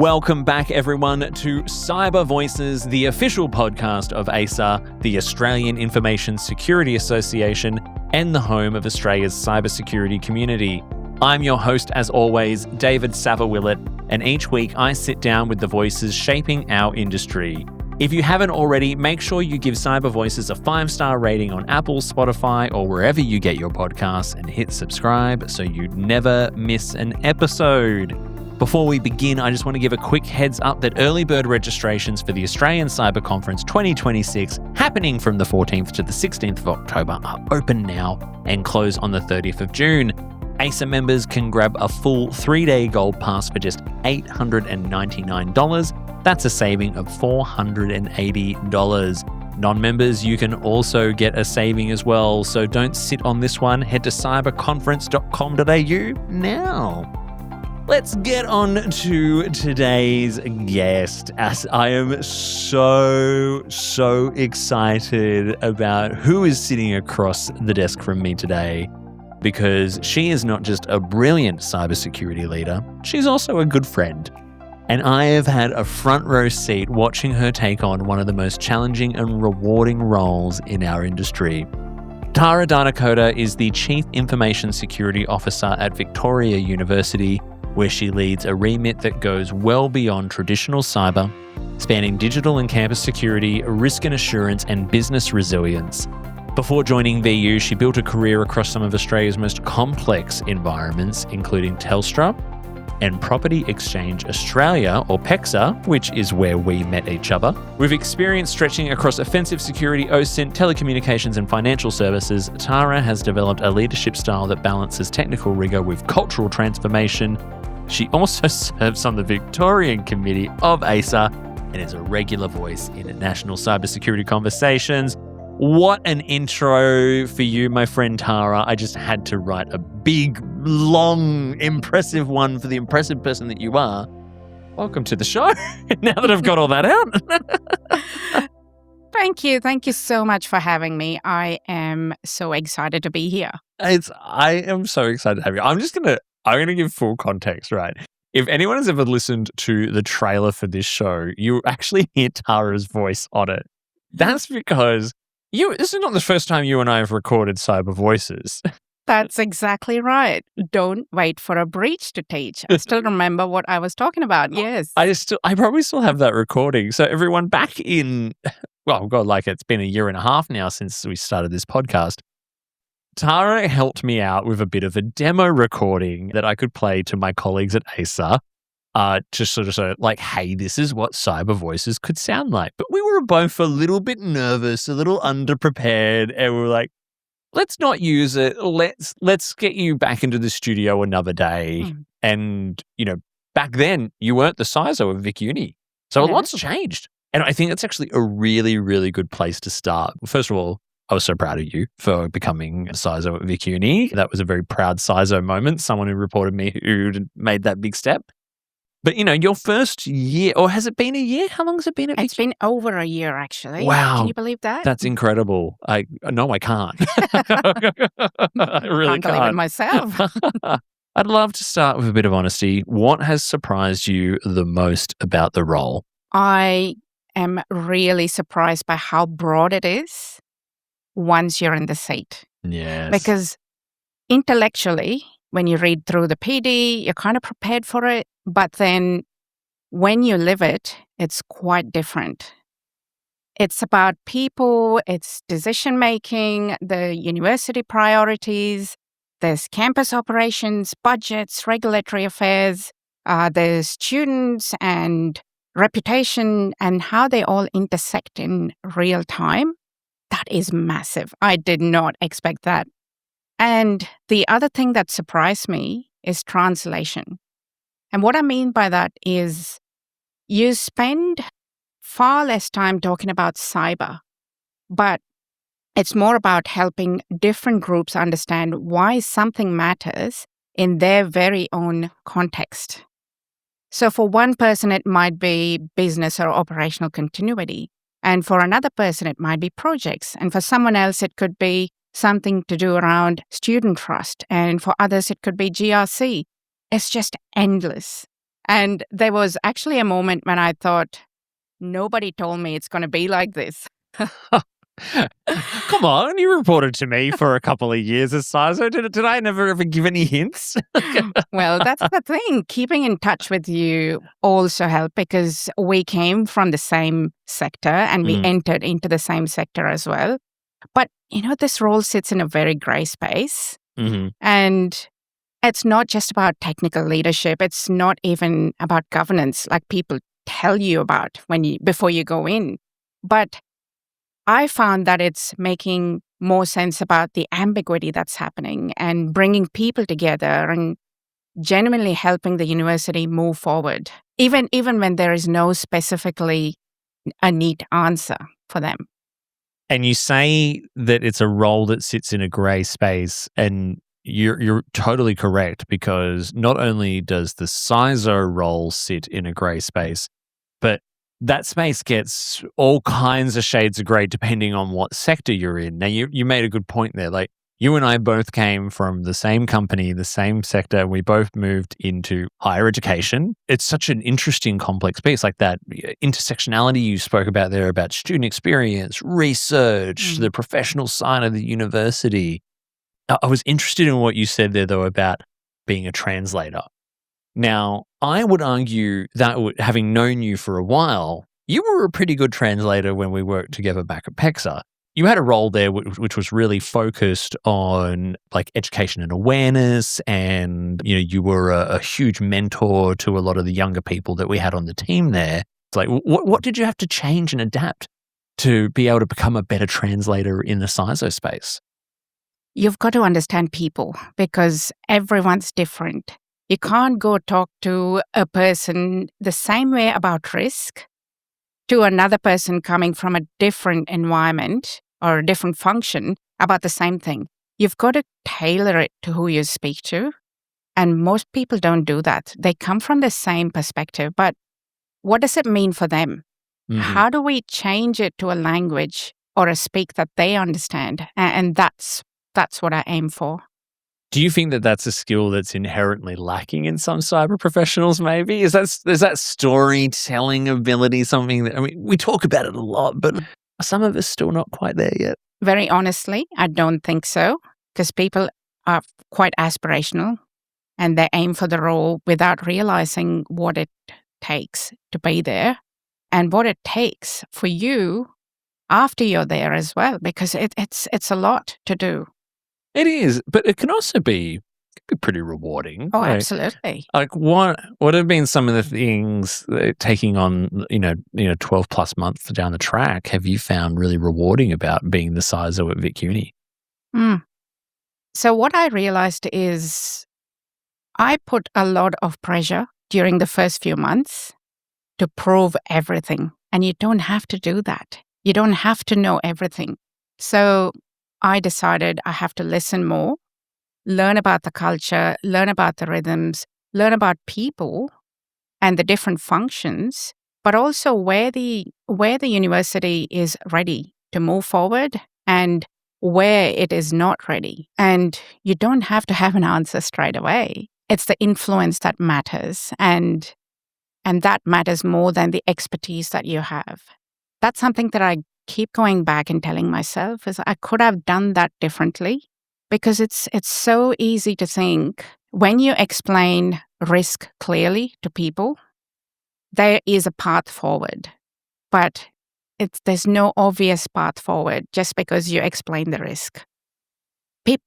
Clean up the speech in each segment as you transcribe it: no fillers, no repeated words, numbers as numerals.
Welcome back, everyone, to Cyber Voices, the official podcast of AISA, the Australian Information Security Association, and the home of Australia's cybersecurity community. I'm your host, as always, David Savva-Willett, and each week I sit down with the voices shaping our industry. If you haven't already, make sure you give Cyber Voices a 5-star rating on Apple, Spotify, or wherever you get your podcasts, and hit subscribe so you never miss an episode. Before we begin, I just want to give a quick heads up that early bird registrations for the Australian Cyber Conference 2026, happening from the 14th to the 16th of October, are open now and close on the 30th of June. AISA members can grab a full 3-day gold pass for just $899. That's a saving of $480. Non-members, you can also get a saving as well. So don't sit on this one. Head to cyberconference.com.au now. Let's get on to today's guest, as I am so excited about who is sitting across the desk from me today, because she is not just a brilliant cybersecurity leader, she's also a good friend. And I have had a front row seat watching her take on one of the most challenging and rewarding roles in our industry. Tara Dharnikota is the Chief Information Security Officer at Victoria University, where she leads a remit that goes well beyond traditional cyber, spanning digital and campus security, risk and assurance, and business resilience. Before joining VU, she built a career across some of Australia's most complex environments, including Telstra and Property Exchange Australia, or PEXA, which is where we met each other. With experience stretching across offensive security, OSINT, telecommunications, and financial services, Tara has developed a leadership style that balances technical rigor with cultural transformation. She also serves on the Victorian Committee of AISA and is a regular voice in national cybersecurity conversations. What an intro for you, my friend Tara. I just had to write a big, long, impressive one for the impressive person that you are. Welcome to the show, now that I've got all that out. Thank you. Thank you so much for having me. I am so excited to be here. I am so excited to have you. I'm gonna give full context, right? If anyone has ever listened to the trailer for this show, you actually hear Tara's voice on it. That's because this is not the first time you and I have recorded Cyber Voices. That's exactly right. Don't wait for a breach to teach. I still remember what I was talking about. Yes. I probably still have that recording. So everyone, back in, well, God, like it's been a year and a half now since we started this podcast. Tara helped me out with a bit of a demo recording that I could play to my colleagues at AISA, to sort of like, hey, this is what Cyber Voices could sound like. But we were both a little bit nervous, a little underprepared, and we were like, let's not use it. Let's get you back into the studio another day. And, back then you weren't the CISO of Vic Uni. So a lot's changed. And I think that's actually a really, really good place to start. First of all, I was so proud of you for becoming a CISO at Vic Uni. That was a very proud CISO moment, someone who reported me who made that big step. But, your first year, or has it been a year? How long has it been at Vic? It's been over a year, actually. Wow. Can you believe that? That's incredible. No, I can't. I really can't believe it myself. I'd love to start with a bit of honesty. What has surprised you the most about the role? I am really surprised by how broad it is once you're in the seat. Yes. Because intellectually, when you read through the PD, you're kind of prepared for it. But then when you live it, it's quite different. It's about people, it's decision-making, the university priorities, there's campus operations, budgets, regulatory affairs, there's students and reputation and how they all intersect in real time. That is massive. I did not expect that. And the other thing that surprised me is translation. And what I mean by that is you spend far less time talking about cyber, but it's more about helping different groups understand why something matters in their very own context. So for one person, it might be business or operational continuity. And for another person, it might be projects. And for someone else, it could be something to do around student trust. And for others, it could be GRC. It's just endless. And there was actually a moment when I thought, nobody told me it's going to be like this. Come on, you reported to me for a couple of years as CISO. Did I never ever give any hints? Well, that's the thing. Keeping in touch with you also helped because we came from the same sector and we entered into the same sector as well. But, this role sits in a very gray space. And it's not just about technical leadership. It's not even about governance like people tell you about before you go in. But I found that it's making more sense about the ambiguity that's happening and bringing people together and genuinely helping the university move forward, even when there is no specifically a neat answer for them. And you say that it's a role that sits in a grey space, and you're totally correct, because not only does the CISO role sit in a grey space, but that space gets all kinds of shades of grey depending on what sector you're in. Now, you made a good point there. Like, you and I both came from the same company, the same sector. We both moved into higher education. It's such an interesting, complex piece, like that intersectionality you spoke about there, about student experience, research, the professional side of the university. I was interested in what you said there, though, about being a translator. Now, I would argue that having known you for a while, you were a pretty good translator when we worked together back at PEXA. You had a role there which was really focused on like education and awareness, and you were a huge mentor to a lot of the younger people that we had on the team there. It's like, what did you have to change and adapt to be able to become a better translator in the CISO space? You've got to understand people because everyone's different. You can't go talk to a person the same way about risk to another person coming from a different environment or a different function about the same thing. You've got to tailor it to who you speak to. And most people don't do that. They come from the same perspective, but what does it mean for them? How do we change it to a language or a speak that they understand? And that's what I aim for. Do you think that that's a skill that's inherently lacking in some cyber professionals, maybe? Is that storytelling ability something that, we talk about it a lot, but some of us still not quite there yet? Very honestly, I don't think so, because people are quite aspirational and they aim for the role without realizing what it takes to be there and what it takes for you after you're there as well, because it's a lot to do. It is, but it can also be pretty rewarding. Oh, absolutely. Like what have been some of the things taking on 12 plus months down the track have you found really rewarding about being the CISO at Vic Uni? So what I realized is I put a lot of pressure during the first few months to prove everything, and you don't have to do that. You don't have to know everything. So I decided I have to listen more, learn about the culture, learn about the rhythms, learn about people and the different functions, but also where the university is ready to move forward and where it is not ready. And you don't have to have an answer straight away. It's the influence that matters, and that matters more than the expertise that you have. That's something that I keep going back and telling myself is I could have done that differently, because it's so easy to think when you explain risk clearly to people, there is a path forward, but there's no obvious path forward just because you explain the risk.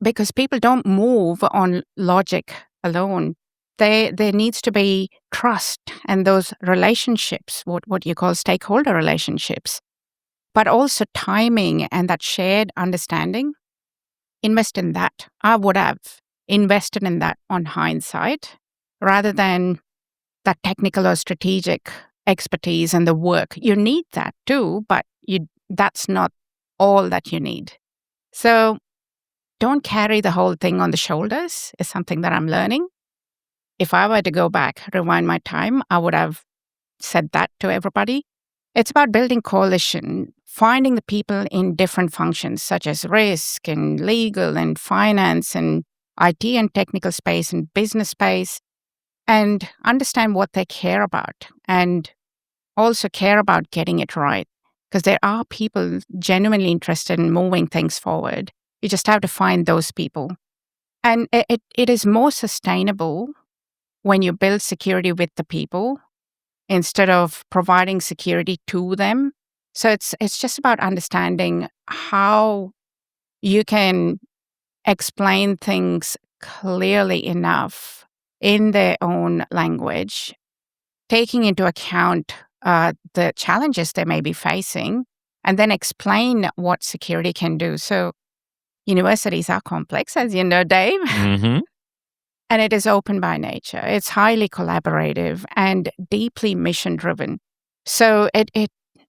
Because people don't move on logic alone. There needs to be trust and those relationships, what you call stakeholder relationships, but also timing and that shared understanding. Invest in that. I would have invested in that on hindsight rather than that technical or strategic expertise and the work. You need that too, but that's not all that you need. So don't carry the whole thing on the shoulders is something that I'm learning. If I were to go back, rewind my time, I would have said that to everybody. It's about building coalition, finding the people in different functions such as risk and legal and finance and IT and technical space and business space, and understand what they care about and also care about getting it right. Because there are people genuinely interested in moving things forward. You just have to find those people. And it is more sustainable when you build security with the people instead of providing security to them. So it's just about understanding how you can explain things clearly enough in their own language, taking into account the challenges they may be facing, and then explain what security can do. So universities are complex, as you know, Dave. Mm-hmm. And it is open by nature. It's highly collaborative and deeply mission driven. So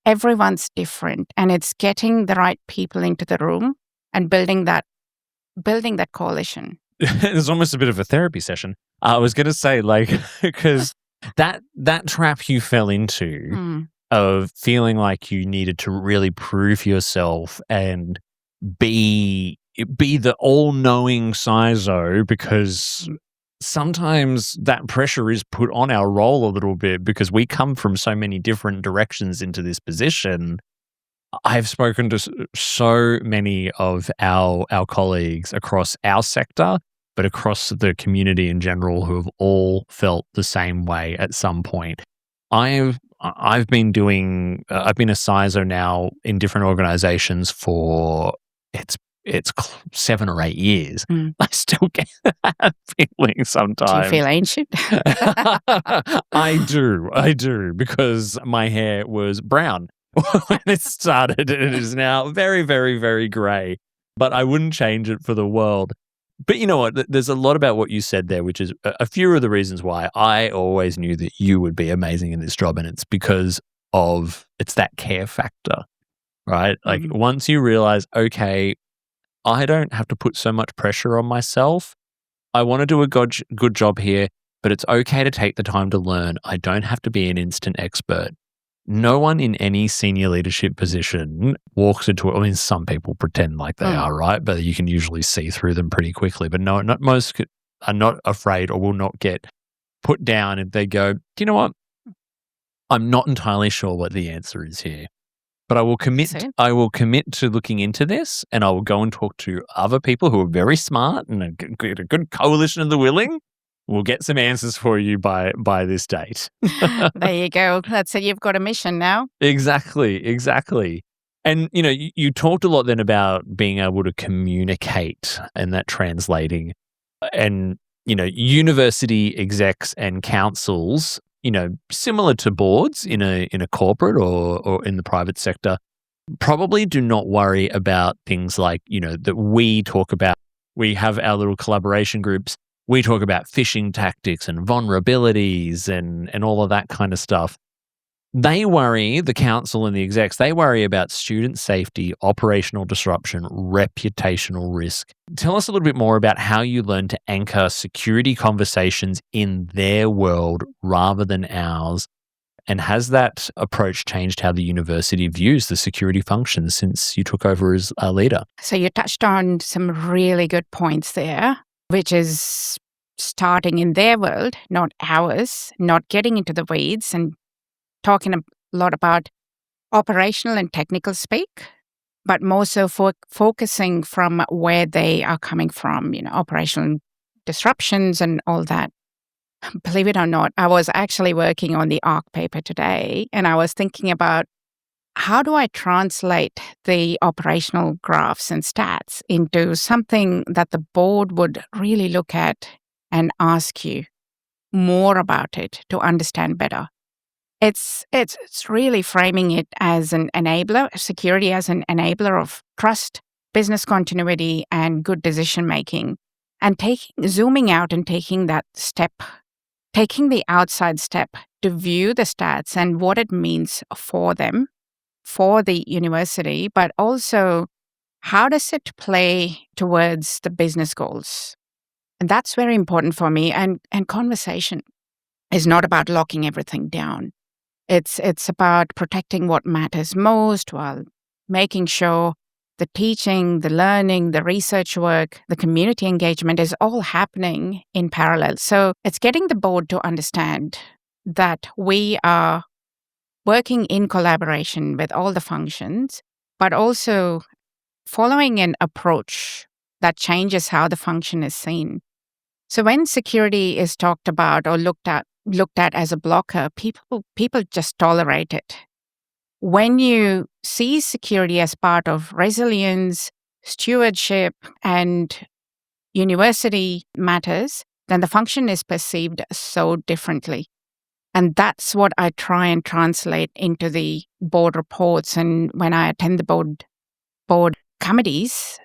everyone's different, and it's getting the right people into the room and building that coalition. It's almost a bit of a therapy session. I was going to say, like, because that trap you fell into of feeling like you needed to really prove yourself and be the all-knowing CISO, because sometimes that pressure is put on our role a little bit because we come from so many different directions into this position. I've spoken to so many of our colleagues across our sector, but across the community in general, who have all felt the same way at some point. I've been I've been a CISO now in different organizations for it's 7 or 8 years. I still get that feeling sometimes. Do you feel ancient? I do, because my hair was brown when it started, and it is now very, very, very grey. But I wouldn't change it for the world. But you know what? There's a lot about what you said there, which is a few of the reasons why I always knew that you would be amazing in this job, and it's because it's that care factor, right? Like once you realize, okay, I don't have to put so much pressure on myself. I want to do a good job here, but it's okay to take the time to learn. I don't have to be an instant expert. No one in any senior leadership position walks into it. I mean, some people pretend like they are, right? But you can usually see through them pretty quickly. But no, not most are not afraid or will not get put down if they go, do you know what? I'm not entirely sure what the answer is here. But I will commit to looking into this, and I will go and talk to other people who are very smart and a good coalition of the willing. We'll get some answers for you by this date. There you go. That's it. You've got a mission now. Exactly. And, you know, you talked a lot then about being able to communicate and that translating. And, you know, university execs and councils, you know, similar to boards in a corporate or in the private sector, probably do not worry about things like, you know, that we talk about. We have our little collaboration groups. We talk about phishing tactics and vulnerabilities and all of that kind of stuff. They worry, the council and the execs, they worry about student safety, operational disruption, reputational risk. Tell us a little bit more about how you learn to anchor security conversations in their world rather than ours. And has that approach changed how the university views the security functions since you took over as a leader? So you touched on some really good points there, which is starting in their world, not ours, not getting into the weeds and talking a lot about operational and technical speak, but more so focusing from where they are coming from, you know, operational disruptions and all that. Believe it or not, I was actually working on the ARC paper today, and I was thinking about how do I translate the operational graphs and stats into something that the board would really look at and ask you more about it to understand better. It's really framing it as an enabler, security as an enabler of trust, business continuity, and good decision making, and zooming out and taking that step, taking the outside step to view the stats and what it means for them, for the university, but also how does it play towards the business goals? And that's very important for me. And conversation is not about locking everything down. It's about protecting what matters most while making sure the teaching, the learning, the research work, the community engagement is all happening in parallel. So it's getting the board to understand that we are working in collaboration with all the functions, but also following an approach that changes how the function is seen. So when security is talked about or looked at as a blocker, people just tolerate it. When you see security as part of resilience, stewardship, and university matters, then the function is perceived so differently. And that's what I try and translate into the board reports. And when I attend the board committees,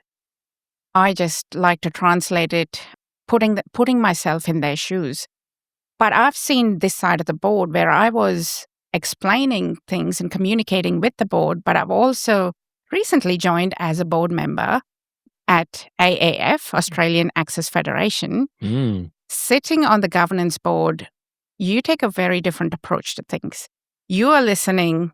I just like to translate it, putting myself in their shoes. But I've seen this side of the board where I was explaining things and communicating with the board, but I've also recently joined as a board member at AAF, Australian Access Federation. Sitting on the governance board, you take a very different approach to things. You are listening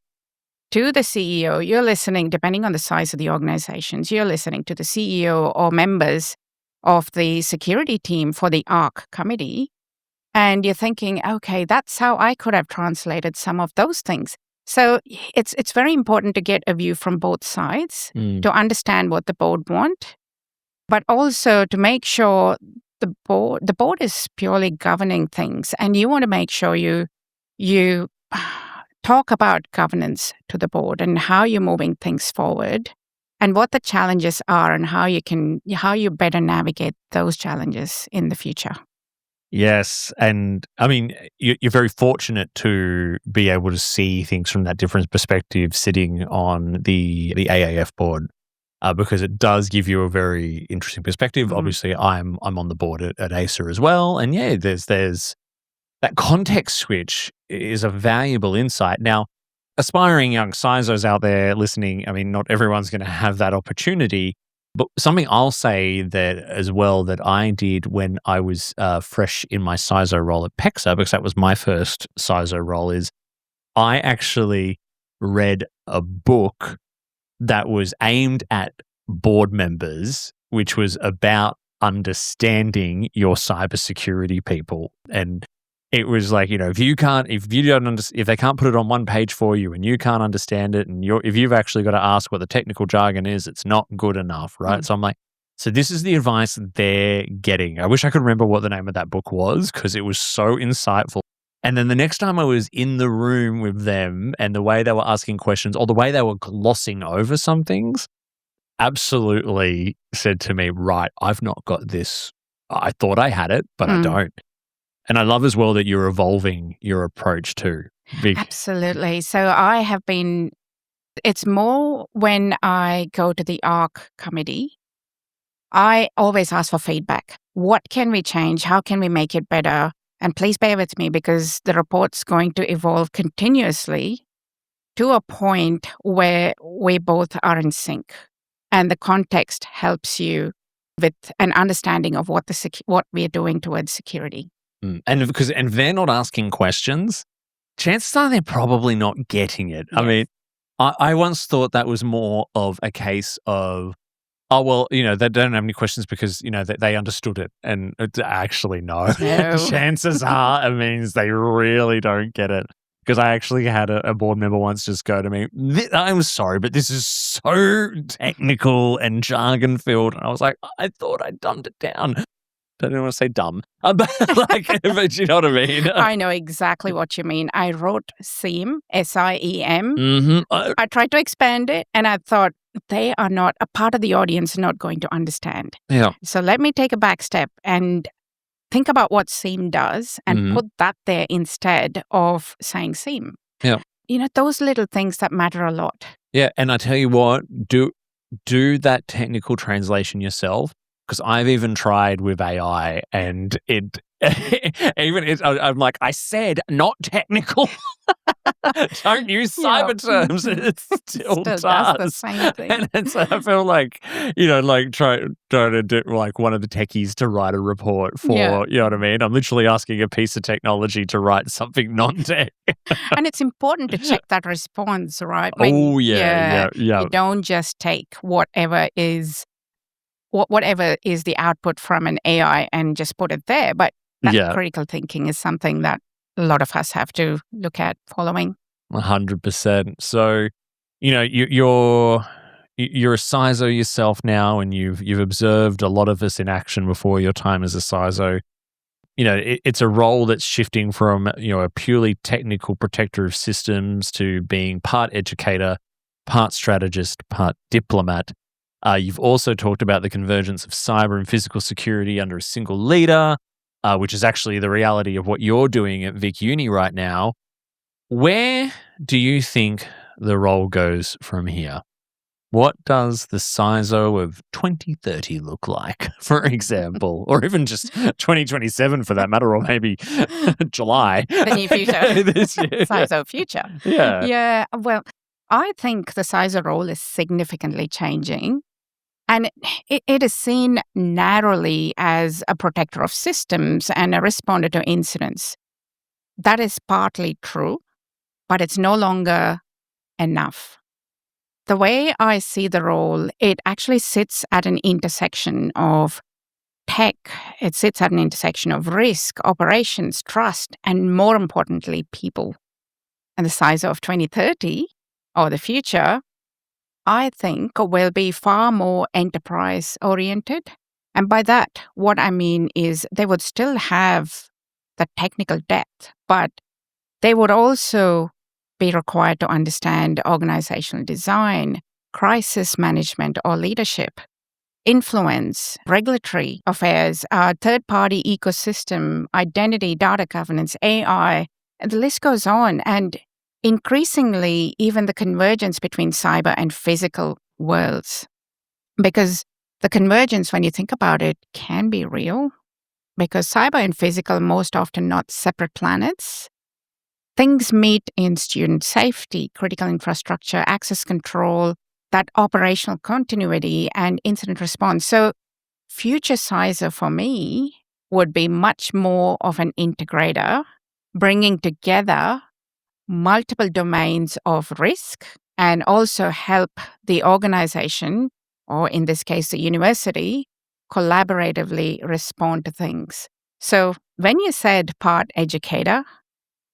to the CEO, you're listening, depending on the size of the organizations, you're listening to the CEO or members of the security team for the ARC committee. And you're thinking, okay, that's how I could have translated some of those things. So it's very important to get a view from both sides to understand what the board want, but also to make sure the board is purely governing things. And you want to make sure you talk about governance to the board and how you're moving things forward and what the challenges are and how you better navigate those challenges in the future. Yes. And I mean, you're very fortunate to be able to see things from that different perspective sitting on the AAF board, because it does give you a very interesting perspective. Obviously, I'm on the board at AISA as well. And yeah, there's that context switch is a valuable insight. Now, aspiring young CISOs out there listening, I mean, not everyone's going to have that opportunity. But something I'll say that as well that I did when I was fresh in my CISO role at PEXA, because that was my first CISO role, is I actually read a book that was aimed at board members, which was about understanding your cybersecurity people. And it was like, if they can't put it on one page for you and you can't understand it, and if you've actually got to ask what the technical jargon is, it's not good enough, right? So I'm like, so this is the advice that they're getting. I wish I could remember what the name of that book was because it was so insightful. And then the next time I was in the room with them and the way they were asking questions or the way they were glossing over some things, absolutely said to me, right, I've not got this. I thought I had it, but I don't. And I love as well that you're evolving your approach too. Absolutely. So it's more when I go to the ARC committee, I always ask for feedback. What can we change? How can we make it better? And please bear with me because the report's going to evolve continuously to a point where we both are in sync. And the context helps you with an understanding of what we're doing towards security. And they're not asking questions, chances are they're probably not getting it. Yes. I mean, I once thought that was more of a case of, oh, well, they don't have any questions because, they understood it. And actually, no. Chances are it means they really don't get it. Because I actually had a board member once just go to me, I'm sorry, but this is so technical and jargon filled. And I was like, I thought I dumbed it down. I don't want to say dumb, but you know what I mean? I know exactly what you mean. I wrote SIEM, SIEM. I tried to expand it and I thought they are not, a part of the audience not going to understand. Yeah. So let me take a back step and think about what SIEM does and put that there instead of saying SIEM. Yeah. Those little things that matter a lot. Yeah. And I tell you what, do that technical translation yourself. Because I've even tried with AI and I'm like, I said not technical. Don't use cyber terms. It still does does. the same thing. And I feel like, like trying to do like one of the techies to write a report for, you know what I mean? I'm literally asking a piece of technology to write something non-tech. And it's important to check that response, right? Oh, yeah. You don't just take whatever is the output from an AI and just put it there. But that critical thinking is something that a lot of us have to look at following. 100%. So, you're a CISO yourself now, and you've observed a lot of this in action before your time as a CISO. It's a role that's shifting from, a purely technical protector of systems to being part educator, part strategist, part diplomat. You've also talked about the convergence of cyber and physical security under a single leader, which is actually the reality of what you're doing at Vic Uni right now. Where do you think the role goes from here? What does the CISO of 2030 look like, for example? Or even just 2027 for that matter, or maybe July. The near future. This year. CISO future. Yeah. Yeah. Well, I think the CISO role is significantly changing. And it is seen narrowly as a protector of systems and a responder to incidents. That is partly true, but it's no longer enough. The way I see the role, it actually sits at an intersection of tech. It sits at an intersection of risk, operations, trust, and more importantly, people. And the CISO of 2030, or the future, I think will be far more enterprise-oriented. And by that, what I mean is they would still have the technical depth, but they would also be required to understand organizational design, crisis management or leadership, influence, regulatory affairs, third-party ecosystem, identity, data governance, AI, and the list goes on. And increasingly, even the convergence between cyber and physical worlds. Because the convergence, when you think about it, can be real. Because cyber and physical are most often not separate planets. Things meet in student safety, critical infrastructure, access control, that operational continuity, and incident response. So future CISO for me would be much more of an integrator, bringing together multiple domains of risk and also help the organization, or in this case, the university, collaboratively respond to things. So when you said part educator,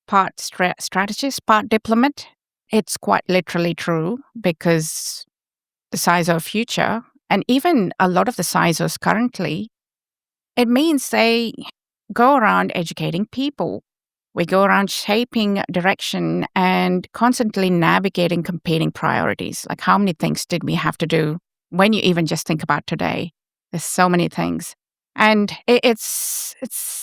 part strategist, part diplomat, it's quite literally true, because the CISO future, and even a lot of the CISOs currently, it means they go around educating people. We go around shaping direction and constantly navigating competing priorities. Like, how many things did we have to do when you even just think about today? There's so many things. And it's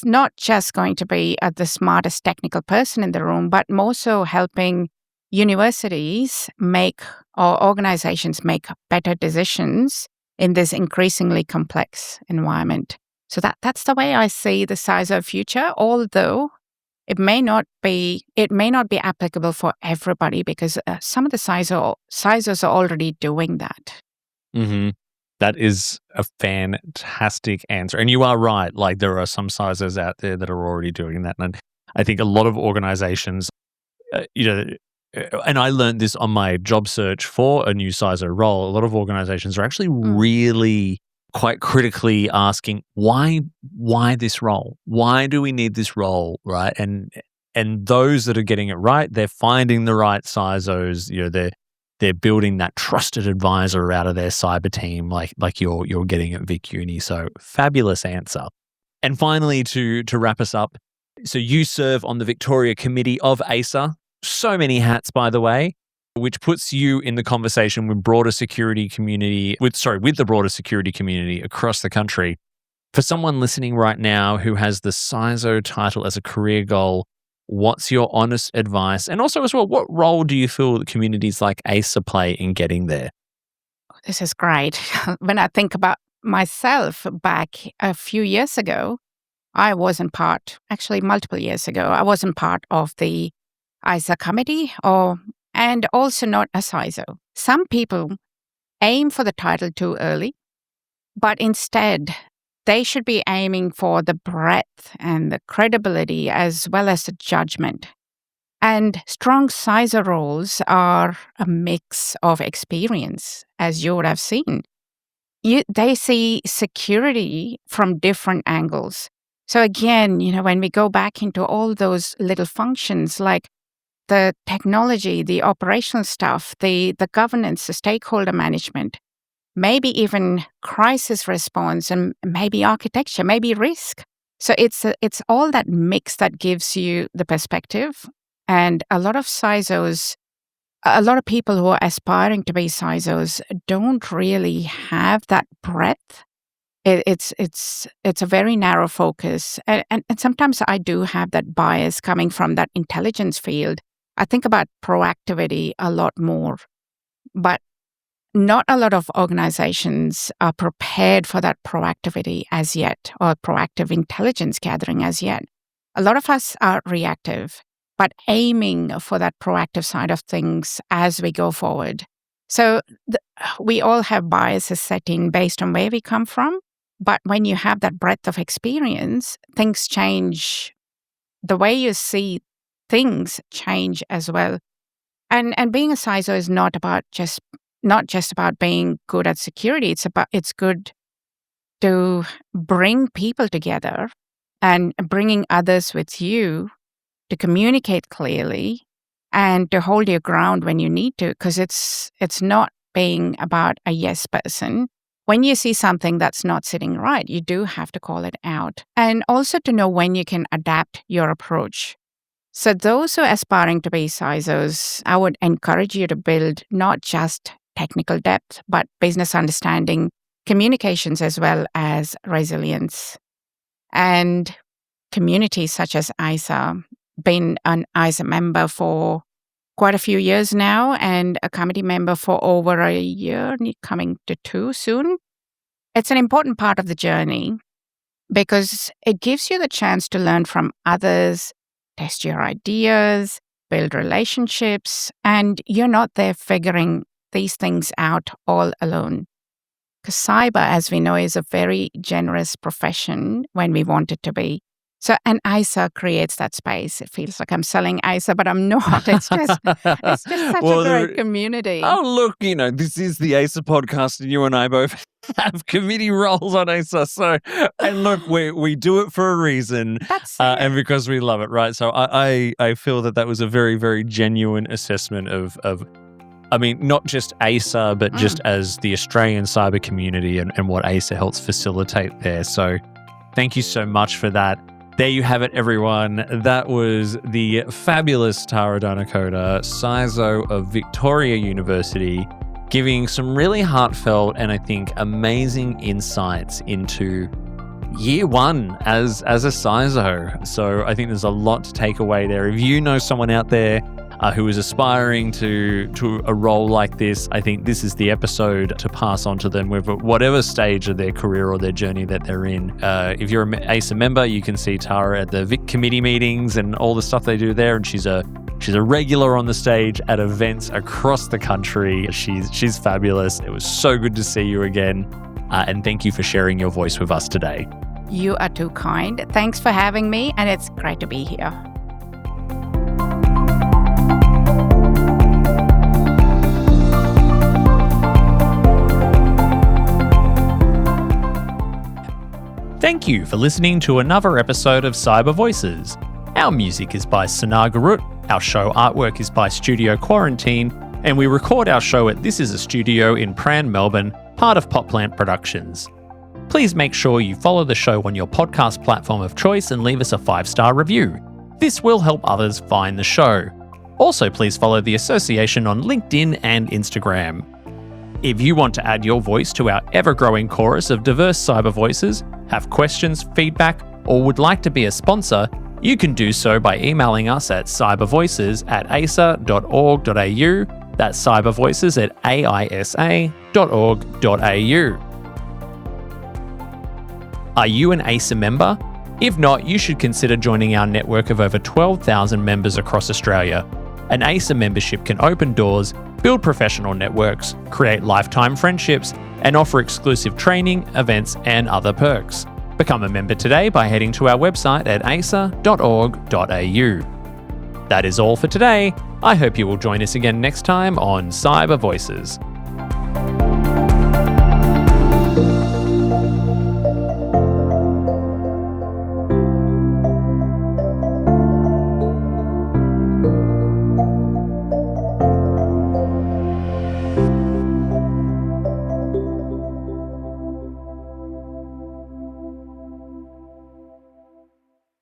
not just going to be the smartest technical person in the room, but more so helping universities make, or organizations make, better decisions in this increasingly complex environment. So that's the way I see the CISO future, although it may not be applicable for everybody, because some of the CISOs are already doing that. Mm-hmm. That is a fantastic answer. And you are right. Like, there are some CISOs out there that are already doing that. And I think a lot of organizations, and I learned this on my job search for a new CISO role, a lot of organizations are actually really quite critically asking, why this role? Why do we need this role, right? And those that are getting it right, they're finding the right CISOs, they're building that trusted advisor out of their cyber team, like you're getting at Vic Uni. So fabulous answer. And finally, to wrap us up, so you serve on the Victoria Committee of AISA. So many hats, by the way, which puts you in the conversation with the broader security community across the country. For someone listening right now who has the CISO title as a career goal, what's your honest advice? And also as well, what role do you feel that communities like AISA play in getting there? This is great. When I think about myself back a few years ago, I wasn't part, actually multiple years ago, I wasn't part of the AISA committee and also not a CISO. Some people aim for the title too early, but instead they should be aiming for the breadth and the credibility as well as the judgment. And strong CISO roles are a mix of experience, as you would have seen. They see security from different angles. So again, when we go back into all those little functions like the technology, the operational stuff, the governance, the stakeholder management, maybe even crisis response, and maybe architecture, maybe risk. So it's all that mix that gives you the perspective. And a lot of CISOs, a lot of people who are aspiring to be CISOs don't really have that breadth. It's a very narrow focus. And sometimes I do have that bias coming from that intelligence field. I think about proactivity a lot more. But not a lot of organizations are prepared for that proactivity as yet, or proactive intelligence gathering as yet. A lot of us are reactive, but aiming for that proactive side of things as we go forward. So we all have biases set in based on where we come from, but when you have that breadth of experience, things change. The way you see things change as well. And being a CISO is not just about being good at security. It's good to bring people together and bringing others with you to communicate clearly and to hold your ground when you need to, because it's not being about a yes person. When you see something that's not sitting right, you do have to call it out. And also to know when you can adapt your approach. So those who are aspiring to be CISOs, I would encourage you to build not just technical depth, but business understanding, communications, as well as resilience. And communities such as AISA, been an AISA member for quite a few years now and a committee member for over a year, coming to 2 soon. It's an important part of the journey because it gives you the chance to learn from others, test your ideas, build relationships, and you're not there figuring these things out all alone. Because cyber, as we know, is a very generous profession when we want it to be. So, and AISA creates that space. It feels like I'm selling AISA, but I'm not. It's just such a great community. Oh, look, this is the AISA podcast, and you and I both have committee roles on AISA. So, and look, we do it for a reason, and because we love it, right? So, I feel that was a very, very genuine assessment of not just AISA, but just as the Australian cyber community and what AISA helps facilitate there. So, thank you so much for that. There you have it, everyone. That was the fabulous Tara Dharnikota, CISO of Victoria University, giving some really heartfelt and I think amazing insights into year one as a CISO. So I think there's a lot to take away there. If you know someone out there who is aspiring to a role like this, I think this is the episode to pass on to them with whatever stage of their career or their journey that they're in. If you're an AISA member, you can see Tara at the Vic committee meetings and all the stuff they do there, and she's a regular on the stage at events across the country. She's fabulous. It was so good to see you again, and thank you for sharing your voice with us today. You are too kind. Thanks for having me, and it's great to be here. Thank you for listening to another episode of Cyber Voices. Our music is by Sanar Garut, our show artwork is by Studio Quarantine, and we record our show at This Is a Studio in Pran, Melbourne, part of Popplant Productions. Please make sure you follow the show on your podcast platform of choice and leave us a 5-star review. This will help others find the show. Also, please follow the association on LinkedIn and Instagram. If you want to add your voice to our ever-growing chorus of diverse cyber voices, have questions, feedback, or would like to be a sponsor, you can do so by emailing us at cybervoices@aisa.org.au. That's cybervoices@aisa.org.au. Are you an AISA member? If not, you should consider joining our network of over 12,000 members across Australia. An AISA membership can open doors, build professional networks, create lifetime friendships, and offer exclusive training, events, and other perks. Become a member today by heading to our website at aisa.org.au. That is all for today. I hope you will join us again next time on Cyber Voices.